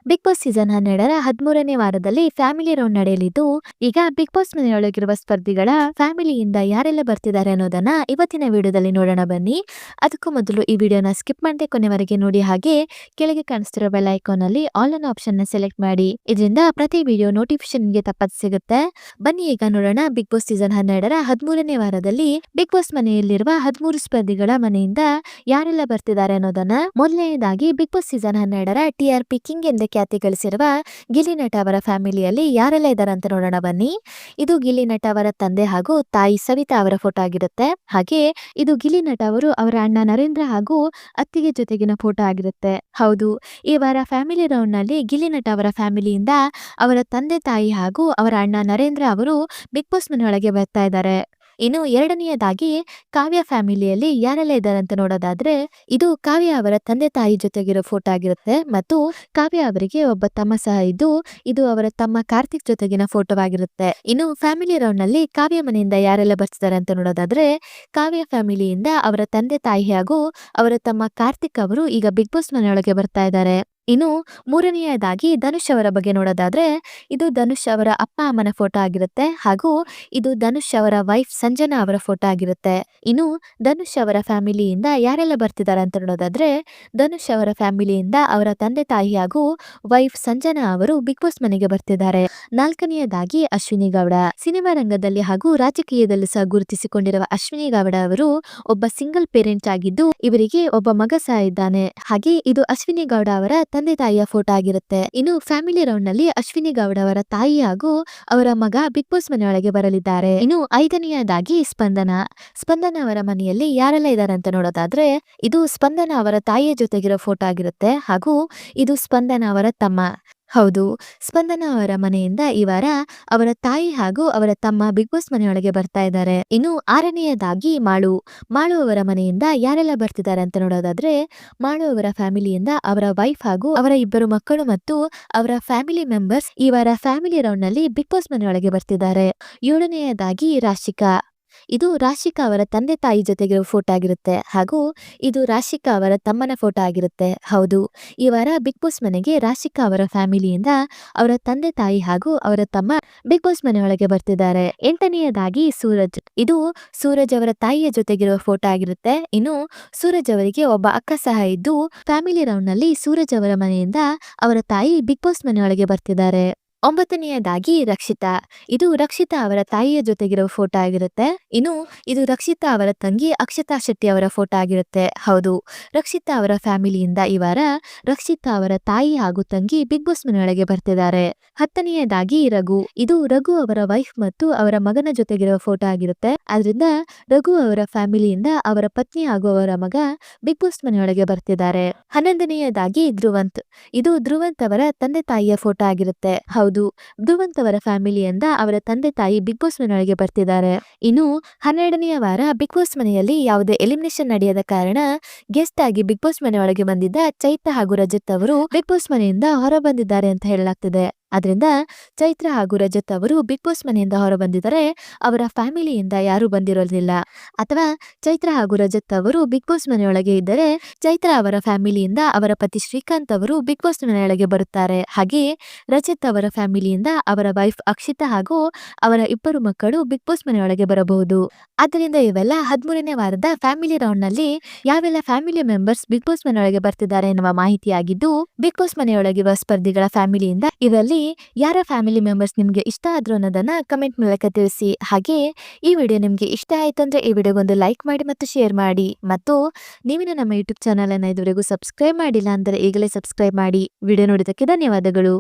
Big boss season 12ರ 13ನೇ ವಾರದಲ್ಲಿ family round ನಡೆಯಲಿದ್ದು, ಈಗ ಬಿಗ್ ಬಾಸ್ ಮನೆಯೊಳಗಿರುವ ಸ್ಪರ್ಧಿಗಳ ಫ್ಯಾಮಿಲಿಯಿಂದ ಯಾರೆಲ್ಲ ಬರ್ತಿದ್ದಾರೆ ಅನ್ನೋದನ್ನ ಇವತ್ತಿನ ವಿಡಿಯೋದಲ್ಲಿ ನೋಡೋಣ ಬನ್ನಿ. ಅದಕ್ಕೂ ಮೊದಲು ಈ ವಿಡಿಯೋನ ಸ್ಕಿಪ್ ಮಾಡದೆ ಕೊನೆವರೆಗೆ ನೋಡಿ, ಹಾಗೆ ಕೆಳಗೆ ಕಾಣಿಸ್ತಿರೋ ಬೆಲ್ ಐಕಾನ್ ಅಲ್ಲಿ ಆಲ್ ಅನ್ ಆಪ್ಷನ್ ನ ಸೆಲೆಕ್ಟ್ ಮಾಡಿ. ಇದರಿಂದ ಪ್ರತಿ ವಿಡಿಯೋ ನೋಟಿಫಿಕೇಶನ್ ಗೆ ತಪ್ಪದೆ ಸಿಗುತ್ತೆ. ಬನ್ನಿ ಈಗ ನೋಡೋಣ ಬಿಗ್ ಬಾಸ್ ಸೀಸನ್ 12ರ 13ನೇ ವಾರದಲ್ಲಿ ಬಿಗ್ ಬಾಸ್ ಮನೆಯಲ್ಲಿರುವ 13 ಸ್ಪರ್ಧಿಗಳ ಮನೆಯಿಂದ ಯಾರೆಲ್ಲ ಬರ್ತಿದ್ದಾರೆ ಅನ್ನೋದನ್ನ. ಮೊದಲನೆಯದಾಗಿ ಬಿಗ್ ಬಾಸ್ ಸೀಸನ್ 12ರ TRP ಕಿಂಗ್ ಎಂದೇ ಖ್ಯಾತಿ ಗಳಿಸಿರುವ ಗಿಲ್ಲಿ ನಟ ಅವರ ಫ್ಯಾಮಿಲಿಯಲ್ಲಿ ಯಾರೆಲ್ಲ ಇದ್ದಾರೆ ಅಂತ ನೋಡೋಣ ಬನ್ನಿ. ಇದು ಗಿಲ್ಲಿ ನಟ ಅವರ ತಂದೆ ಹಾಗೂ ತಾಯಿ ಸವಿತಾ ಅವರ ಫೋಟೋ ಆಗಿರುತ್ತೆ. ಹಾಗೆ ಇದು ಗಿಲ್ಲಿ ನಟ ಅವರು ಅವರ ಅಣ್ಣ ನರೇಂದ್ರ ಹಾಗೂ ಅತ್ತಿಗೆ ಜೊತೆಗಿನ ಫೋಟೋ ಆಗಿರುತ್ತೆ. ಹೌದು, ಈ ವಾರ ಫ್ಯಾಮಿಲಿ ರೌಂಡ್ ನಲ್ಲಿ ಗಿಲ್ಲಿ ನಟ ಅವರ ಫ್ಯಾಮಿಲಿಯಿಂದ ಅವರ ತಂದೆ ತಾಯಿ ಹಾಗೂ ಅವರ ಅಣ್ಣ ನರೇಂದ್ರ ಅವರು ಬಿಗ್ ಬಾಸ್ ಮನೆಯೊಳಗೆ ಬರ್ತಾ ಇದ್ದಾರೆ. ಇನ್ನು ಎರಡನೆಯದಾಗಿ ಕಾವ್ಯ ಫ್ಯಾಮಿಲಿಯಲ್ಲಿ ಯಾರೆಲ್ಲ ಇದ್ದಾರೆ ಅಂತ ನೋಡೋದಾದ್ರೆ, ಇದು ಕಾವ್ಯ ಅವರ ತಂದೆ ತಾಯಿ ಜೊತೆಗಿರೋ ಫೋಟೋ ಆಗಿರುತ್ತೆ ಮತ್ತು ಕಾವ್ಯ ಅವರಿಗೆ ಒಬ್ಬ ತಮ್ಮ ಸಹ ಇದ್ದು, ಇದು ಅವರ ತಮ್ಮ ಕಾರ್ತಿಕ್ ಜೊತೆಗಿನ ಫೋಟೋ ಆಗಿರುತ್ತೆ. ಇನ್ನು ಫ್ಯಾಮಿಲಿ ರೌಂಡ್ ನಲ್ಲಿ ಕಾವ್ಯ ಮನೆಯಿಂದ ಯಾರೆಲ್ಲ ಬರ್ತಿದ್ದಾರೆ ಅಂತ ನೋಡೋದಾದ್ರೆ, ಕಾವ್ಯ ಫ್ಯಾಮಿಲಿಯಿಂದ ಅವರ ತಂದೆ ತಾಯಿ ಹಾಗೂ ಅವರ ತಮ್ಮ ಕಾರ್ತಿಕ್ ಅವರು ಈಗ ಬಿಗ್ ಬಾಸ್ ಮನೆಯೊಳಗೆ ಬರ್ತಾ ಇದ್ದಾರೆ. ಇನ್ನು ಮೂರನೆಯದಾಗಿ ಧನುಷ್ ಅವರ ಬಗ್ಗೆ ನೋಡೋದಾದ್ರೆ, ಇದು ಧನುಷ್ ಅವರ ಅಪ್ಪ ಅಮ್ಮನ ಫೋಟೋ ಆಗಿರುತ್ತೆ ಹಾಗೂ ಇದು ಧನುಷ್ ಅವರ ವೈಫ್ ಸಂಜನಾ ಅವರ ಫೋಟೋ ಆಗಿರುತ್ತೆ. ಇನ್ನು ಧನುಷ್ ಅವರ ಫ್ಯಾಮಿಲಿಯಿಂದ ಯಾರೆಲ್ಲ ಬರ್ತಿದ್ದಾರೆ ಅಂತ ನೋಡೋದಾದ್ರೆ, ಧನುಷ್ ಅವರ ಫ್ಯಾಮಿಲಿಯಿಂದ ಅವರ ತಂದೆ ತಾಯಿ ಹಾಗೂ ವೈಫ್ ಸಂಜನಾ ಅವರು ಬಿಗ್ ಬಾಸ್ ಮನೆಗೆ ಬರ್ತಿದ್ದಾರೆ. ನಾಲ್ಕನೆಯದಾಗಿ ಅಶ್ವಿನಿ ಗೌಡ. ಸಿನಿಮಾ ರಂಗದಲ್ಲಿ ಹಾಗೂ ರಾಜಕೀಯದಲ್ಲಿ ಸಹ ಗುರುತಿಸಿಕೊಂಡಿರುವ ಅಶ್ವಿನಿ ಗೌಡ ಅವರು ಒಬ್ಬ ಸಿಂಗಲ್ ಪೇರೆಂಟ್ ಆಗಿದ್ದು, ಇವರಿಗೆ ಒಬ್ಬ ಮಗ ಸಹ ಇದ್ದಾನೆ. ಹಾಗೆ ಇದು ಅಶ್ವಿನಿ ಗೌಡ ಅವರ ತಂದೆ ತಾಯಿಯ ಫೋಟೋ ಆಗಿರುತ್ತೆ. ಇನ್ನು ಫ್ಯಾಮಿಲಿ ರೌಂಡ್ ನಲ್ಲಿ ಅಶ್ವಿನಿ ಗೌಡ ಅವರ ತಾಯಿ ಹಾಗೂ ಅವರ ಮಗ ಬಿಗ್ ಬಾಸ್ ಮನೆಯೊಳಗೆ ಬರಲಿದ್ದಾರೆ. ಇನ್ನು ಐದನೆಯದಾಗಿ ಸ್ಪಂದನ ಅವರ ಮನೆಯಲ್ಲಿ ಯಾರೆಲ್ಲ ಇದ್ದಾರೆ ಅಂತ ನೋಡೋದಾದ್ರೆ, ಇದು ಸ್ಪಂದನ ಅವರ ತಾಯಿಯ ಜೊತೆಗಿರೋ ಫೋಟೋ ಆಗಿರುತ್ತೆ ಹಾಗೂ ಇದು ಸ್ಪಂದನ ಅವರ ತಮ್ಮ. ಹೌದು, ಸ್ಪಂದನ ಅವರ ಮನೆಯಿಂದ ಈ ವಾರ ಅವರ ತಾಯಿ ಹಾಗೂ ಅವರ ತಮ್ಮ ಬಿಗ್ ಬಾಸ್ ಮನೆಯೊಳಗೆ ಬರ್ತಾ ಇದ್ದಾರೆ. ಇನ್ನು ಆರನೆಯದಾಗಿ ಮಾಳು ಅವರ ಮನೆಯಿಂದ ಯಾರೆಲ್ಲ ಬರ್ತಿದ್ದಾರೆ ಅಂತ ನೋಡೋದಾದ್ರೆ, ಮಾಳು ಅವರ ಫ್ಯಾಮಿಲಿಯಿಂದ ಅವರ ವೈಫ್ ಹಾಗೂ ಅವರ ಇಬ್ಬರು ಮಕ್ಕಳು ಮತ್ತು ಅವರ ಫ್ಯಾಮಿಲಿ ಮೆಂಬರ್ಸ್ ಈ ವಾರ ಫ್ಯಾಮಿಲಿ ರೌಂಡ್ ನಲ್ಲಿ ಬಿಗ್ ಬಾಸ್ ಮನೆಯೊಳಗೆ ಬರ್ತಿದ್ದಾರೆ. ಏಳನೆಯದಾಗಿ ರಾಶಿಕಾ. ಇದು ರಾಶಿಕಾ ಅವರ ತಂದೆ ತಾಯಿ ಜೊತೆಗಿರೋ ಫೋಟೋ ಆಗಿರುತ್ತೆ ಹಾಗೂ ಇದು ರಾಶಿಕಾ ಅವರ ತಮ್ಮನ ಫೋಟೋ ಆಗಿರುತ್ತೆ. ಹೌದು, ಈ ವಾರ ಬಿಗ್ ಬಾಸ್ ಮನೆಗೆ ರಾಶಿಕಾ ಅವರ ಫ್ಯಾಮಿಲಿಯಿಂದ ಅವರ ತಂದೆ ತಾಯಿ ಹಾಗೂ ಅವರ ತಮ್ಮ ಬಿಗ್ ಬಾಸ್ ಮನೆಯೊಳಗೆ ಬರ್ತಿದ್ದಾರೆ. ಎಂಟನೆಯದಾಗಿ ಸೂರಜ್. ಇದು ಸೂರಜ್ ಅವರ ತಾಯಿಯ ಜೊತೆಗಿರುವ ಫೋಟೋ ಆಗಿರುತ್ತೆ. ಇನ್ನು ಸೂರಜ್ ಅವರಿಗೆ ಒಬ್ಬ ಅಕ್ಕ ಸಹ ಇದ್ದು, ಫ್ಯಾಮಿಲಿ ರೌಂಡ್ ನಲ್ಲಿ ಸೂರಜ್ ಅವರ ಮನೆಯಿಂದ ಅವರ ತಾಯಿ ಬಿಗ್ ಬಾಸ್ ಮನೆಯೊಳಗೆ ಬರ್ತಿದ್ದಾರೆ. ಒಂಬತ್ತನೆಯದಾಗಿ ರಕ್ಷಿತಾ. ಇದು ರಕ್ಷಿತಾ ಅವರ ತಾಯಿಯ ಜೊತೆಗಿರೋ ಫೋಟೋ ಆಗಿರುತ್ತೆ. ಇನ್ನು ಇದು ರಕ್ಷಿತಾ ಅವರ ತಂಗಿ ಅಕ್ಷತಾ ಶೆಟ್ಟಿ ಅವರ ಫೋಟೋ ಆಗಿರುತ್ತೆ. ಹೌದು, ರಕ್ಷಿತಾ ಅವರ ಫ್ಯಾಮಿಲಿಯಿಂದ ಈ ವಾರ ರಕ್ಷಿತಾ ಅವರ ತಾಯಿ ಹಾಗೂ ತಂಗಿ ಬಿಗ್ ಬಾಸ್ ಮನೆಯೊಳಗೆ ಬರ್ತಿದ್ದಾರೆ. ಹತ್ತನೆಯದಾಗಿ ರಘು. ಇದು ರಘು ಅವರ ವೈಫ್ ಮತ್ತು ಅವರ ಮಗನ ಜೊತೆಗಿರೋ ಫೋಟೋ ಆಗಿರುತ್ತೆ. ಆದ್ರಿಂದ ರಘು ಅವರ ಫ್ಯಾಮಿಲಿಯಿಂದ ಅವರ ಪತ್ನಿ ಹಾಗೂ ಅವರ ಮಗ ಬಿಗ್ ಬಾಸ್ ಮನೆಯೊಳಗೆ ಬರ್ತಿದ್ದಾರೆ. 11ನೆಯದಾಗಿ ಧ್ರುವಂತ್. ಇದು ಧ್ರುವಂತ್ ಅವರ ತಂದೆ ತಾಯಿಯ ಫೋಟೋ ಆಗಿರುತ್ತೆ. ಹೌದು, ಧ್ರುವಂತ್ ಅವರ ಫ್ಯಾಮಿಲಿಯಿಂದ ಅವರ ತಂದೆ ತಾಯಿ ಬಿಗ್ ಬಾಸ್ ಮನೆಯೊಳಗೆ ಬರ್ತಿದ್ದಾರೆ. ಇನ್ನು 12ನೆಯ ವಾರ ಬಿಗ್ ಬಾಸ್ ಮನೆಯಲ್ಲಿ ಯಾವುದೇ ಎಲಿಮಿನೇಷನ್ ನಡೆಯದ ಕಾರಣ ಗೆಸ್ಟ್ ಆಗಿ ಬಿಗ್ ಬಾಸ್ ಮನೆಯೊಳಗೆ ಬಂದಿದ್ದ ಚೈತ್ರ ಹಾಗೂ ರಜತ್ ಅವರು ಬಿಗ್ ಬಾಸ್ ಮನೆಯಿಂದ ಹೊರ ಬಂದಿದ್ದಾರೆ ಅಂತ ಹೇಳಲಾಗ್ತಿದೆ. ಆದ್ರಿಂದ ಚೈತ್ರ ಹಾಗೂ ರಜತ್ ಅವರು ಬಿಗ್ ಬಾಸ್ ಮನೆಯಿಂದ ಹೊರ ಬಂದಿದ್ದಾರೆ. ಅವರ ಫ್ಯಾಮಿಲಿಯಿಂದ ಯಾರು ಬಂದಿರೋದಿಲ್ಲ. ಅಥವಾ ಚೈತ್ರ ಹಾಗೂ ರಜತ್ ಅವರು ಬಿಗ್ ಬಾಸ್ ಮನೆಯೊಳಗೆ ಇದ್ದರೆ ಚೈತ್ರ ಅವರ ಫ್ಯಾಮಿಲಿಯಿಂದ ಅವರ ಪತಿ ಶ್ರೀಕಾಂತ್ ಅವರು ಬಿಗ್ ಬಾಸ್ ಮನೆಯೊಳಗೆ ಬರುತ್ತಾರೆ. ಹಾಗೆಯೇ ರಜತ್ ಅವರ ಫ್ಯಾಮಿಲಿಯಿಂದ ಅವರ ವೈಫ್ ಅಕ್ಷಿತಾ ಹಾಗೂ ಅವರ ಇಬ್ಬರು ಮಕ್ಕಳು ಬಿಗ್ ಬಾಸ್ ಮನೆಯೊಳಗೆ ಬರಬಹುದು. ಆದ್ದರಿಂದ ಇವೆಲ್ಲ 13ನೇ ವಾರದ ಫ್ಯಾಮಿಲಿ ರೌಂಡ್ ನಲ್ಲಿ ಯಾವೆಲ್ಲ ಫ್ಯಾಮಿಲಿ ಮೆಂಬರ್ಸ್ ಬಿಗ್ ಬಾಸ್ ಮನೆಯೊಳಗೆ ಬರ್ತಿದ್ದಾರೆ ಎನ್ನುವ ಮಾಹಿತಿಯಾಗಿದ್ದು, ಬಿಗ್ ಬಾಸ್ ಮನೆಯೊಳಗಿರುವ ಸ್ಪರ್ಧಿಗಳ ಫ್ಯಾಮಿಲಿಯಿಂದ ಇವರಲ್ಲಿ ಯಾರ ಫ್ಯಾಮಿಲಿ ಮೆಂಬರ್ಸ್ ನಿಮ್ಗೆ ಇಷ್ಟ ಆದ್ರು ಅನ್ನೋದನ್ನ ಕಮೆಂಟ್ ಮೂಲಕ ತಿಳಿಸಿ. ಹಾಗೆ ಈ ವಿಡಿಯೋ ನಿಮ್ಗೆ ಇಷ್ಟ ಆಯ್ತು ಅಂದ್ರೆ ಈ ವಿಡಿಯೋಗೊಂದು ಲೈಕ್ ಮಾಡಿ ಮತ್ತು ಶೇರ್ ಮಾಡಿ. ಮತ್ತು ನೀವಿನ ನಮ್ಮ ಯೂಟ್ಯೂಬ್ ಚಾನಲ್ ಅನ್ನ ಇದುವರೆಗೂ ಸಬ್ಸ್ಕ್ರೈಬ್ ಮಾಡಿಲ್ಲ ಅಂದ್ರೆ ಈಗಲೇ ಸಬ್ಸ್ಕ್ರೈಬ್ ಮಾಡಿ. ವಿಡಿಯೋ ನೋಡಿದಕ್ಕೆ ಧನ್ಯವಾದಗಳು.